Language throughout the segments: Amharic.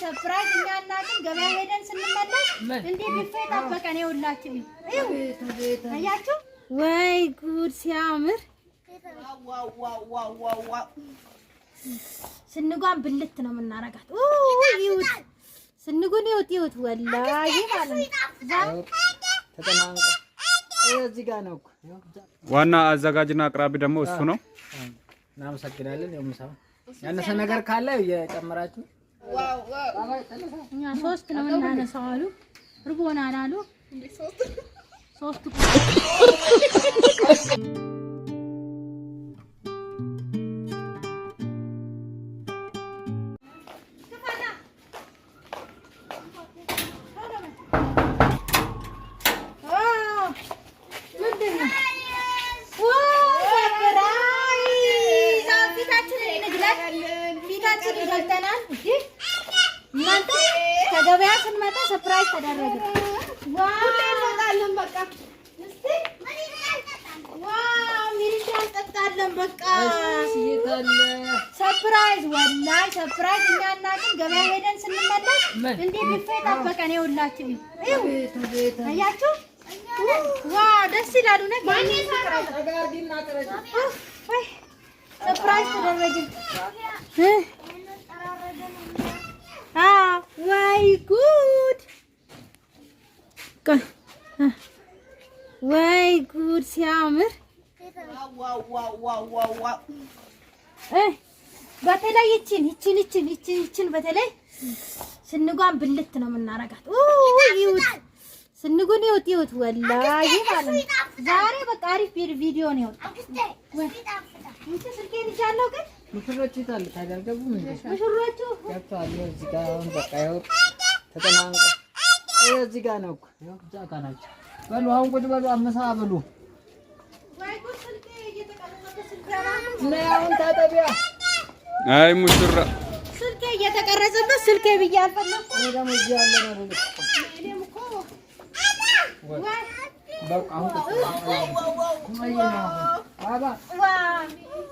ሰፕራይዝ የሚያናግን ገበያ ሄደን ስንመለስ እንዴ ቢፌ ጠበቀን ይውላችሁ አያችሁ ወይ ጉድ ሲያምር ዋው ስንጓን ብልት ነው የምናረጋት ይውት ስንጉን ይውት ወላሂ ማለት ተጠናንቆ እዚህ ጋር ነው ዋና አዘጋጅና አቅራቢ ደግሞ እሱ ነው እናመሰግናለን የምሳው ያነሰ ነገር ካለ እየጨመራችሁ ዋው እኛ ሶስት ነው እናነሳው አሉ ርቦናል አሉ ሶስት ከገበያ ስንመጣ ሰርፕራይዝ ተደረገ። ዋው እንጠጣለን በቃ እስቲ ዋው ሚሪንዳ እንጠጣለን በቃ ሰርፕራይዝ ወላሂ ሰርፕራይዝ እናናግን ገበያ ሄደን ስንመለስ እንዴ ቢፌ ጠበቀን ይውላችሁ አያችሁ ዋው ደስ ይላል ነው ማን ይሰራል አጋርዲና ተረጅ ሰርፕራይዝ ተደረገ ወይ ጉድ ወይ ጉድ ሲያምር ዋው በተለይ ይችን በተለይ ስንጓን ብልት ነው የምናረጋት ይውት ስንጉን ይውት ወላሂ ማለት ነው ዛሬ በቃ አሪፍ ቪዲዮ ነው ስልኬን ይዣለሁ ግን ሙሽሮቹ ይታል ታደርገቡ ምን ሙሽሮቹ ያጣሉ እዚህ ጋር አሁን በቃ ይኸው ተጠናንቆ እዚህ ጋር ነው ይኸው ዛካ ናቸው በሉ አሁን ቁጭ በሉ አመሳ በሉ ወይ ጉድ ስልኬ እየተቀረጸ ስልኬራ አሁን ታጠቢያ አይ ሙሽራ ስልኬ እየተቀረጸበት ስልኬ ብዬ አልፈለኩ እኔ ደግሞ እዚህ ያለ ነው እኔም እኮ በቃ አሁን ባባ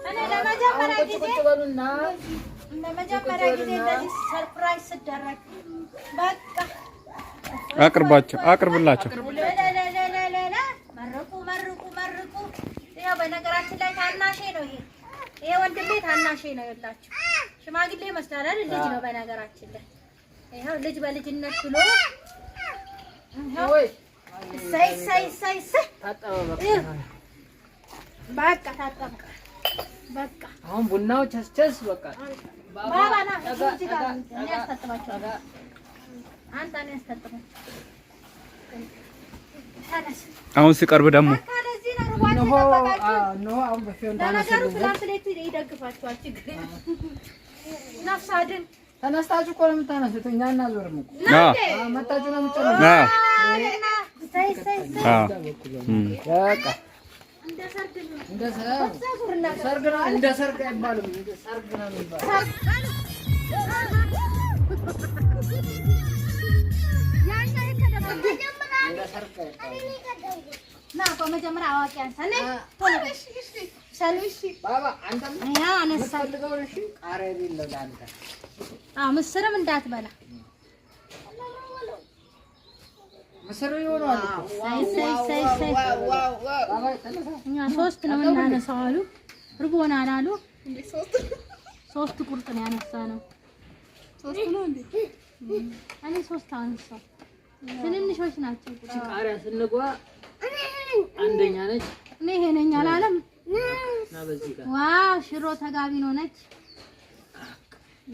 እኔ ለመጀመሪያ ጊዜ በሉና ለመጀመሪያ ጊዜ እንደዚህ ሰርፕራይዝ ስደረግ በቃ አቅርብላቸው መርቁ ያው በነገራችን ላይ ታናሼ ነው ይሄ ወንድሜ ታናሼ ነው ይላችሁ ሽማግሌ መስላል አይደል ልጅ ነው በነገራችን ላይ ይሄው ልጅ በልጅነት ብሎ ወይ ሳይ በቃ ታጠበ በቃ አሁን ቡናው ቸስቸስ በቃ ባባ ና እዚህ ጋር እኔ አስተጥባቸዋለሁ አንተ እኔ አስተጥባቸዋለሁ አሁን ሲቀርብ ደግሞ ነው አሁን በፊዮንታና ስለዚህ ይደግፋቸዋል ችግር ነፍስ አድን ተነስታችሁ እኮ ነው የምታነሱት እኛ እናዞርም እኮ መጣችሁ ነው የምትጨምሩት በቃ እንደ ሰርግ አይባልም ሰርግ ነው የሚባለው ና በመጀመሪያ አዋቂ አንሳኔ ሰልሽ ባባ አንተም ያ አነሳልገው እሺ ቃሪያ ቢለው ዳንተ ምስርም እንዳትበላ ምስር ይሆናል እኛ ሶስት ነው እናነሳው አሉ ርቦናል አሉ ሶስት ቁርጥ ነው ያነሳነው ሶስት ነው እንዴ እኔ ሶስት አነሳው ትንንሾች ናቸው ቃሪያ ስንጓ አንደኛ ነች እኔ ይሄ ነኝ አላለም ና በዚህ ጋር ዋው ሽሮ ተጋቢ ነው ነች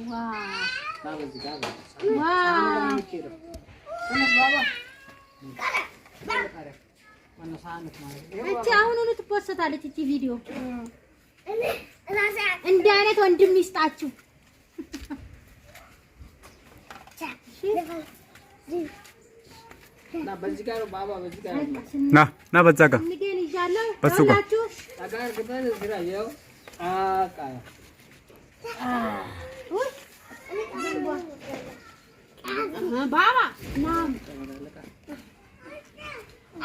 ዋው ና በዚህ ጋር ዋው እቺ አሁኑኑ ትፖስታለች እቺ ቪዲዮ እንዲህ አይነት ወንድም ይስጣችሁ ና በዚህ ጋር ባባ በዚህ ጋር ና በዛ ጋር ንገን ይዣለሁ በሱ ጋር ሁላችሁ ታጋር ግበል ዝራ ይኸው አቃ ባባ ናም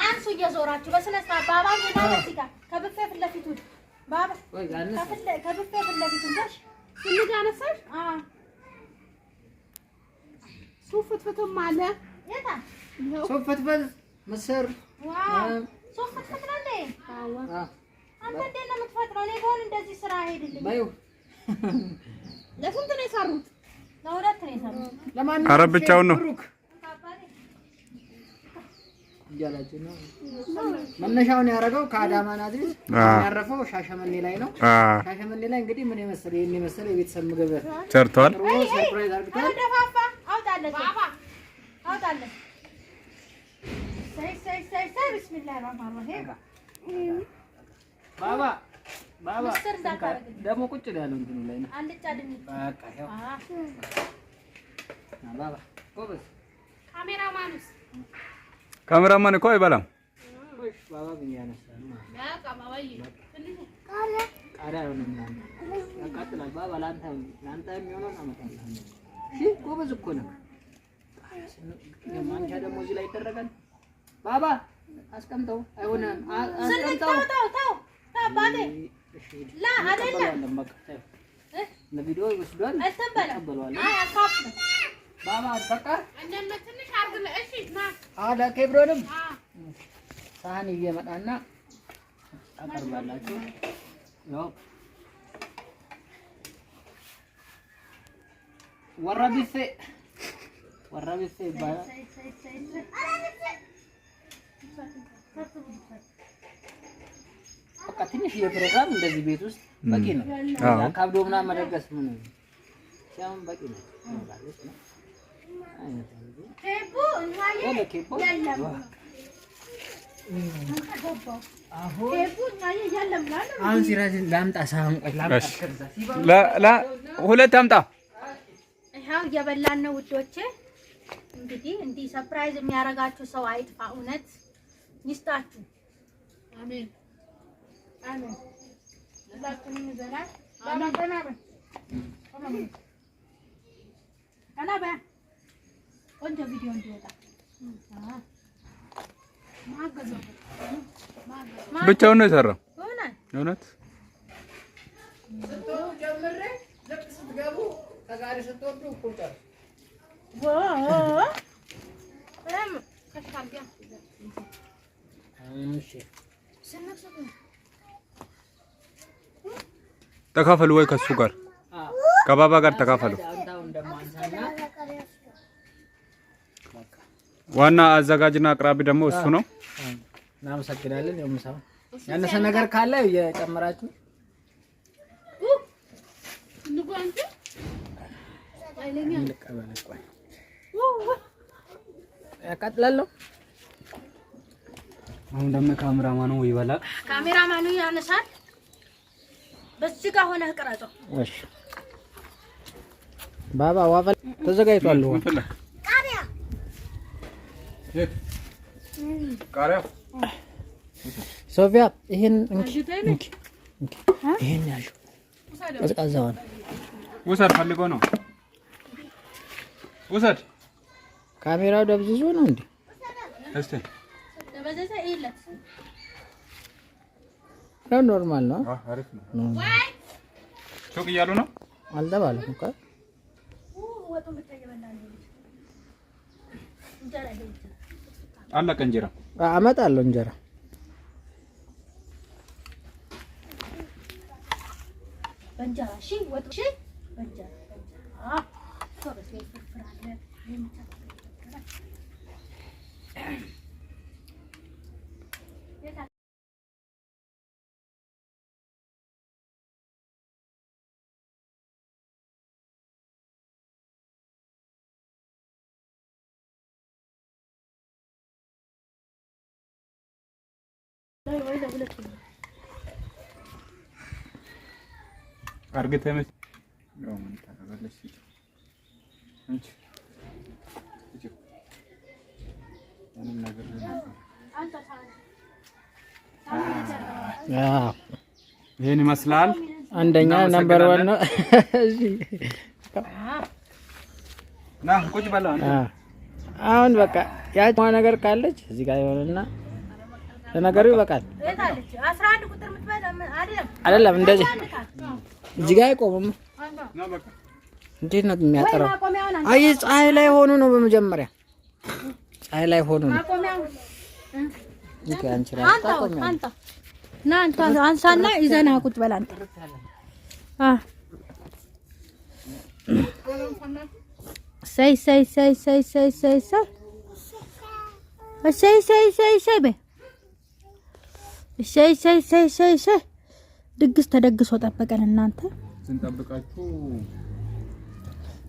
አንሱ እየዞራችሁ በስነ ስርዓት ባባ ጌታ በዚህ ጋር ከብፌ ፊት ለፊቱ ባባ ወይ ጋነስ ከብፌ ፊት ለፊቱ እንዳሽ እንዴ አነሳሽ ሱፍ ፍትፍትም አለ። የታ ሱፍ ፍትፍት ምስር ዋው ሱፍ ፍትፍት ነው እንዴ? አዎ አንተ እንዴት ነው የምትፈጥረው? እኔ በሆነ እንደዚህ ስራ አይሄድልኝ። ባዩ ለስንት ነው የሰሩት? ለሁለት ነው የሰሩት። ለማን ኧረ ብቻውን ነው እያላችሁ ነው። መነሻውን ያደረገው ከአዳማ ናዝሬት ያረፈው ሻሸመኔ ላይ ነው። ሻሸመኔ ላይ እንግዲህ ምን የመሰለ ይሄን የመሰለ የቤተሰብ ምግብ ሰርቷል። ሰርፕራይዝ አድርገን ደፋፋ አውጣለች አውጣለች። ሰይ ቢስሚላህ ረህማን ረሂም ባባ ደግሞ ቁጭ ያለው እንትን ላይ ነው። አልጫ ድም በቃ ያው ባባ ጎበዝ ካሜራማን እኮ አይበላም። እሺ ባባ ብያነሳል በቃ ባባዬ ቃሪያ ነው ምናምን ያቃጥላል። ባባ ላንተ የሚሆነው አመጣለሁ። እሺ ጎበዝ እኮ ነው። የማንቻ ደግሞ እዚህ ላይ ይደረጋል። ባባ አስቀምጠው አይሆንም። አስቀምጠው ተው አባቴ ላ አይደለም ለቪዲዮ ይወስዷል። አልተበላም። አይ አካፍ ባባ በቃ እንደነ ትንሽ አርግለ እሺ ና አዳ ከብሮንም ሳህን እየመጣና አቀርባላችሁ። ያው ወራቢሴ ይባላል። በቃ ትንሽ የፕሮግራም እንደዚህ ቤት ውስጥ በቂ ነው። ካብዶ ምናምን መደገስ ምን ነው ሲያም በቂ ነው። ኬቡ እናዬ የለም አሁን ሲራጅ ላምጣ ሳህን ቆይ ላ ሁለት አምጣ። ይኸው እየበላን ነው ውዶቼ። እንግዲህ እንዲህ ሰርፕራይዝ የሚያረጋችሁ ሰው አይጥፋ። እውነት ይስጣችሁ። አሜን አሜን። ለላችሁም ይዘራል። ቀናበ ቆንጆ ቪዲዮ እንዲወጣ ብቻውን ነው የሰራው። እውነት ጀምሬ ልክ ስትገቡ ተጋሪ ስትወዱ ቁርጣ ተካፈሉ ወይ ከሱ ጋር ከባባ ጋር ተካፈሉ። ዋና አዘጋጅና አቅራቢ ደግሞ እሱ ነው። እናመሰግናለን። የምሳው ያነሰ ነገር ካለ እየጨመራችሁ ያቃጥላለሁ። አሁን ደግሞ ካሜራማኑ ይበላል። ካሜራማኑ ያነሳል። በዚህ ጋር ሆነህ ቅረጸው። እሺ ባባ ዋፈል ተዘጋጅቷል። ቃሪያ ሶፊያ ይሄን ይሄን ያዡ ቀዝቃዛውን ውሰድ። ፈልጎ ነው ውሰድ። ካሜራው ደብዝዞ ነው እንዴ? እስቲ ደበዘዘ ይለት ነው ኖርማል ነው። አሪፍ ነው። ቾክ እያሉ ነው አልተባለም እኮ ወጡን ብታየበላል እንጀራ ይሄ አለቀ። እንጀራ አመጣለሁ። እንጀራ በእንጀራ እሺ፣ ወጥ እሺ፣ በእንጀራ ቶበስ ይፈራል። አርግተህ ያው ምን ታደርጋለሽ? እንጂ ምንም ነገር ይሄን ይመስላል። አንደኛ ነምበር 1 ነው። እሺ ና ቁጭ በላ። አሁን በቃ ያቺ ነገር ካለች እዚህ ጋር ይሆንና ለነገሩ ይበቃል። እታለች 11 ቁጥር የምትበላ አይደለም እንደዚህ እዚህ ጋር አይቆምም። ና በቃ እንዴት ነው የሚያጠራው? አይ ፀሐይ ላይ ሆኖ ነው በመጀመሪያ ፀሐይ ላይ ሆኖ ነው። እንዴ አንቺ ራስታ ቆም አንተ ና አንተ አንሳና ይዘና ቁጭ በል አንተ ሰይ ሰይ ሰይ ሰይ ሰይ ሰይ ሰይ ሰይ ሰይ ሰይ ሰይ በይ ሰይ ሰይ ሰይ ሰይ ሰይ ድግስ ተደግሶ ጠበቀን። እናንተ ስንጠብቃችሁ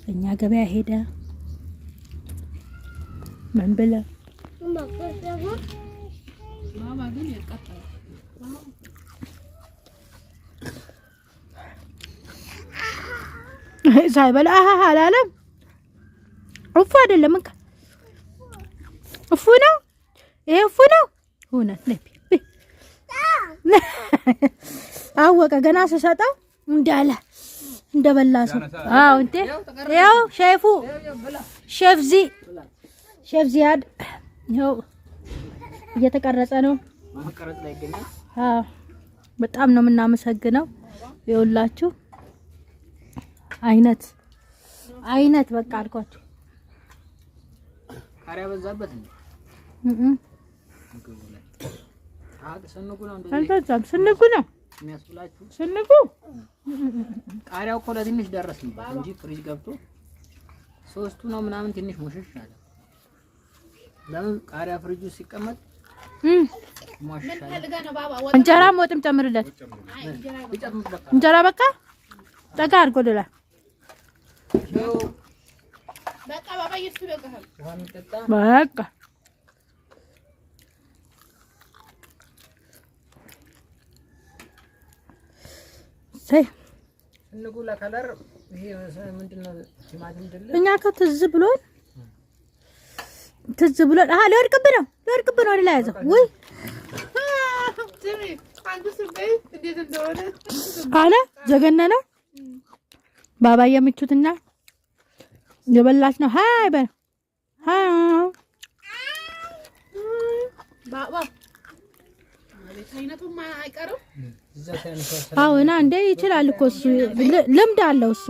እኛ ገበያ ሄደ ምን ብለ ማማ ግን ያቃጣል። ሳይበላ አላለም። እፉ አይደለም እንካ እፉ ነው ይሄ እፉ ነው እውነት ነኝ አወቀ ገና ሲሰጠው እንዳለ እንደበላ ሰው አዎ እንዴ ያው ሼፍ ዚያድ ያው እየተቀረጸ ነው ማቀረጽ ላይ ይገኛል። አዎ በጣም ነው የምናመሰግነው። ይኸውላችሁ አይነት በቃ አልኳችሁ ቃሪያ በዛበት ነው ስንጉ ነው የሚያስብላችሁ። ስንጉ ቃሪያው እኮ ለትንሽ ደረስንበት እንጂ ፍሪጅ ገብቶ ሶስቱ ነው ምናምን ትንሽ ሙሽሽ አለ። ለምን ቃሪያ ፍሪጁ ሲቀመጥ እንጀራ ወጥም ጨምርለት። እንጀራ በቃ ጠጋ አድርጎ ደላ በቃ ባባ ይስበቃል። በቃ ሰይ እንጉላ ከለር ይሄ ምንድነው? ቲማቲም ድል እኛ ከትዝ ብሎን ሊወድቅብህ ነው ወደ ላይ ያዘው። ወይ አንዱ ስበይ እንዴት እንደሆነ አለ ዘገነነ ባባ የምቹትና የበላች ነው። ሃይ በል ሃይ ባባ አይነቱማ አይቀርም። አዎ እና እንደ ይችላል እኮ እሱ ልምድ አለው እሱ